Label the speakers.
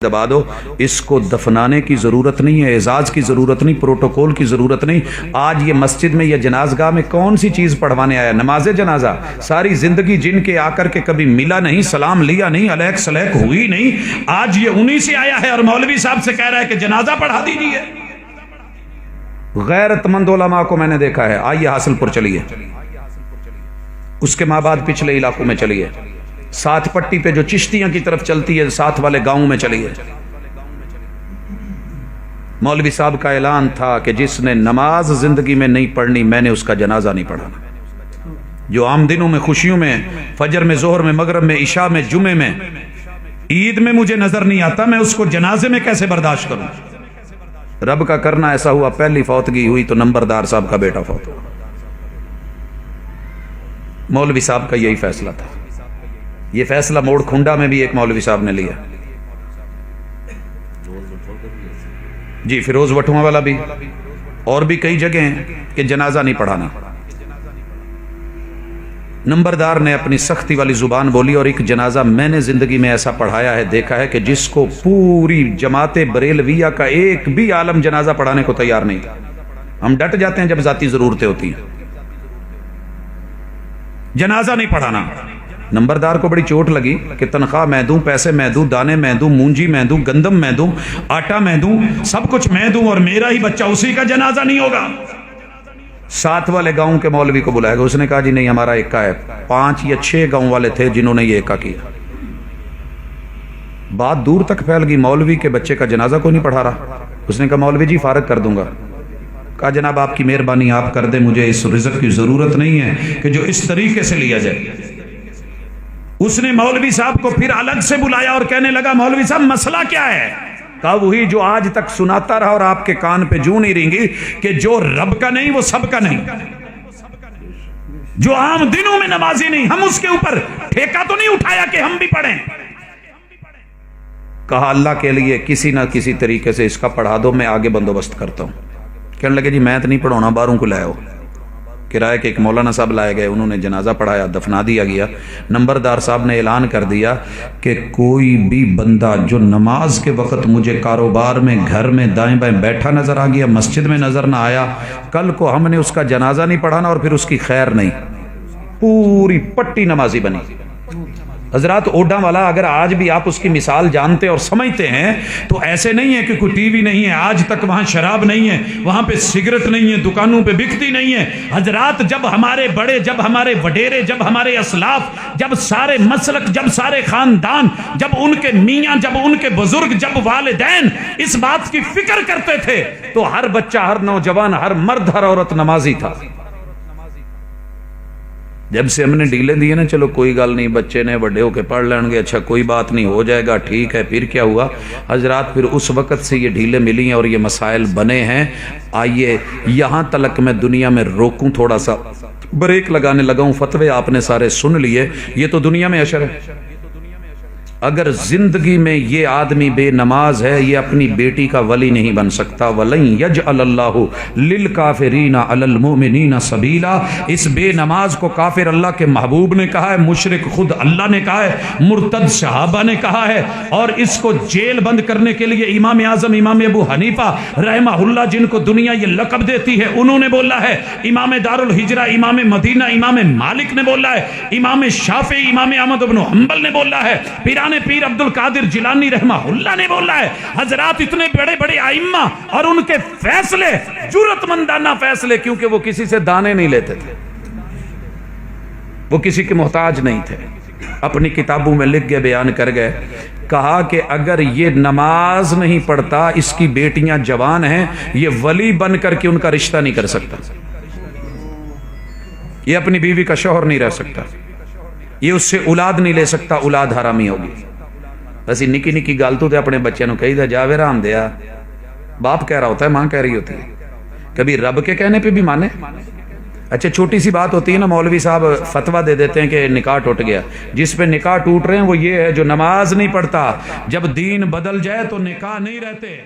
Speaker 1: دبا دو. اس کو دفنانے کی ضرورت نہیں ہے، اعزاز کی ضرورت نہیں، پروٹوکول کی ضرورت نہیں. آج یہ مسجد میں یا جنازگاہ میں کون سی چیز پڑھوانے آیا؟ نماز جنازہ. ساری زندگی جن کے آ کر کے کبھی ملا نہیں، سلام لیا نہیں، علیک سلیک ہوئی نہیں، آج یہ انہی سے آیا ہے اور مولوی صاحب سے کہہ رہا ہے کہ جنازہ پڑھا دیجیے. غیرت مند علماء کو میں نے دیکھا ہے. آئیے حاصل پور چلیے، اس کے ماں بعد پچھلے علاقوں میں چلیے، ساتھ پٹی پہ جو چشتیاں کی طرف چلتی ہے ساتھ والے گاؤں میں چلیے. مولوی صاحب کا اعلان تھا کہ جس نے نماز زندگی میں نہیں پڑھنی میں نے اس کا جنازہ نہیں پڑھانا. جو عام دنوں میں، خوشیوں میں، فجر میں، ظہر میں، مغرب میں، عشاء میں، جمعے میں، عید میں مجھے نظر نہیں آتا، میں اس کو جنازے میں کیسے برداشت کروں؟ رب کا کرنا ایسا ہوا، پہلی فوتگی ہوئی تو نمبردار صاحب کا بیٹا فوت ہوا. مولوی صاحب کا یہی فیصلہ تھا. یہ فیصلہ موڑ کھنڈا میں بھی ایک مولوی صاحب نے لیا، جی فیروز وٹھواں والا بھی، اور بھی کئی جگہ ہیں کہ جنازہ نہیں پڑھانا. نمبردار نے اپنی سختی والی زبان بولی، اور ایک جنازہ میں نے زندگی میں ایسا پڑھایا ہے، دیکھا ہے کہ جس کو پوری جماعت بریلویہ کا ایک بھی عالم جنازہ پڑھانے کو تیار نہیں تھا. ہم ڈٹ جاتے ہیں جب ذاتی ضرورتیں ہوتی ہیں. جنازہ نہیں پڑھانا. نمبردار کو بڑی چوٹ لگی کہ تنخواہ میں دوں، پیسے میں دوں، دانے میں دوں، مونجی میں دوں، گندم میں دوں، آٹا میں دوں، سب کچھ میں دوں، اور میرا ہی بچہ اسی کا جنازہ نہیں ہوگا. ساتھ والے گاؤں کے مولوی کو بلائے گا. اس نے کہا جی نہیں، ہمارا ایکا ہے. 5 یا 6 گاؤں والے تھے جنہوں نے یہ ایکا کیا. بات دور تک پھیل گئی، مولوی کے بچے کا جنازہ کوئی نہیں پڑھا رہا. اس نے کہا مولوی جی فارغ کر دوں گا. کہا جناب آپ کی مہربانی آپ کر دیں، مجھے اس رزق کی ضرورت نہیں ہے کہ جو اس طریقے سے لیا جائے. اس نے مولوی صاحب کو پھر الگ سے بلایا اور کہنے لگا مولوی صاحب مسئلہ کیا ہے؟ کہا وہی جو آج تک سناتا رہا اور آپ کے کان پہ جوں نہیں رینگی کہ جو رب کا نہیں وہ سب کا نہیں. جو عام دنوں میں نمازی نہیں، ہم اس کے اوپر ٹھیکہ تو نہیں اٹھایا کہ ہم بھی پڑھیں. کہا اللہ کے لیے کسی نہ کسی طریقے سے اس کا پڑھا دو، میں آگے بندوبست کرتا ہوں. کہنے لگے جی میں تو نہیں پڑھانا، باہروں کو لائے ہو. کرائے کے ایک مولانا صاحب لائے گئے، انہوں نے جنازہ پڑھایا، دفنا دیا گیا. نمبردار صاحب نے اعلان کر دیا کہ کوئی بھی بندہ جو نماز کے وقت مجھے کاروبار میں، گھر میں دائیں بائیں بیٹھا نظر آ گیا، مسجد میں نظر نہ آیا، کل کو ہم نے اس کا جنازہ نہیں پڑھانا اور پھر اس کی خیر نہیں. پوری پٹی نمازی بنی. حضرات اوڈا والا اگر آج بھی آپ اس کی مثال جانتے اور سمجھتے ہیں تو ایسے نہیں ہے کہ کوئی ٹی وی نہیں ہے، آج تک وہاں شراب نہیں ہے، وہاں پہ سگریٹ نہیں ہے، دکانوں پہ بکتی نہیں ہے. حضرات جب ہمارے بڑے، جب ہمارے وڈیرے، جب ہمارے اسلاف، جب سارے مسلک، جب سارے خاندان، جب ان کے میاں، جب ان کے بزرگ، جب والدین اس بات کی فکر کرتے تھے تو ہر بچہ، ہر نوجوان، ہر مرد، ہر عورت نمازی تھا. جب سے ہم نے ڈیلیں دی نا، چلو کوئی گل نہیں، بچے نے بڑے ہو کے پڑھ لیں گے، اچھا کوئی بات نہیں، ہو جائے گا، ٹھیک ہے. پھر کیا ہوا حضرات؟ پھر اس وقت سے یہ ڈھیلیں ملی ہیں اور یہ مسائل بنے ہیں. آئیے یہاں تلک میں دنیا میں روکوں، تھوڑا سا بریک لگانے لگا ہوں. فتوے آپ نے سارے سن لیے. یہ تو دنیا میں اشر ہے. اگر زندگی میں یہ آدمی بے نماز ہے، یہ اپنی بیٹی کا ولی نہیں بن سکتا. وَلَن يَجْعَلَ اللَّهُ لِلْكَافِرِينَ عَلَى الْمُؤْمِنِينَ سَبِيلًا. اس بے نماز کو کافر اللہ کے محبوب نے کہا ہے، مشرک خود اللہ نے کہا ہے، مرتد صحابہ نے کہا ہے. اور اس کو جیل بند کرنے کے لیے امام اعظم امام ابو حنیفہ رحمہ اللہ، جن کو دنیا یہ لقب دیتی ہے، انہوں نے بولا ہے. امام دار الہجرہ امام مدینہ امام مالک نے بولا ہے. امام شافعی امام احمد بن حنبل نے بولا ہے. پیران پیر عبد القادر جیلانی رحمہ اللہ نے بولا ہے. حضرات اتنے بڑے بڑے ائمہ اور ان کے فیصلے جرأت مندانہ فیصلے، کیونکہ وہ کسی سے دانے نہیں لیتے تھے، وہ کسی کے محتاج نہیں تھے. اپنی کتابوں میں لکھ کے بیان کر گئے، کہا کہ اگر یہ نماز نہیں پڑھتا، اس کی بیٹیاں جوان ہیں، یہ ولی بن کر کے ان کا رشتہ نہیں کر سکتا، یہ اپنی بیوی کا شوہر نہیں رہ سکتا، یہ اس سے اولاد نہیں لے سکتا، اولاد حرامی ہوگی. اسی نکی نکی گل تو اپنے بچے نو کہی دا جاوے رام دیا، باپ کہہ رہا ہوتا ہے، ماں کہہ رہی ہوتی ہے. کبھی رب کے کہنے پہ بھی مانے. اچھا چھوٹی سی بات ہوتی ہے نا، مولوی صاحب فتویٰ دے دیتے ہیں کہ نکاح ٹوٹ گیا. جس پہ نکاح ٹوٹ رہے ہیں وہ یہ ہے جو نماز نہیں پڑھتا. جب دین بدل جائے تو نکاح نہیں رہتے.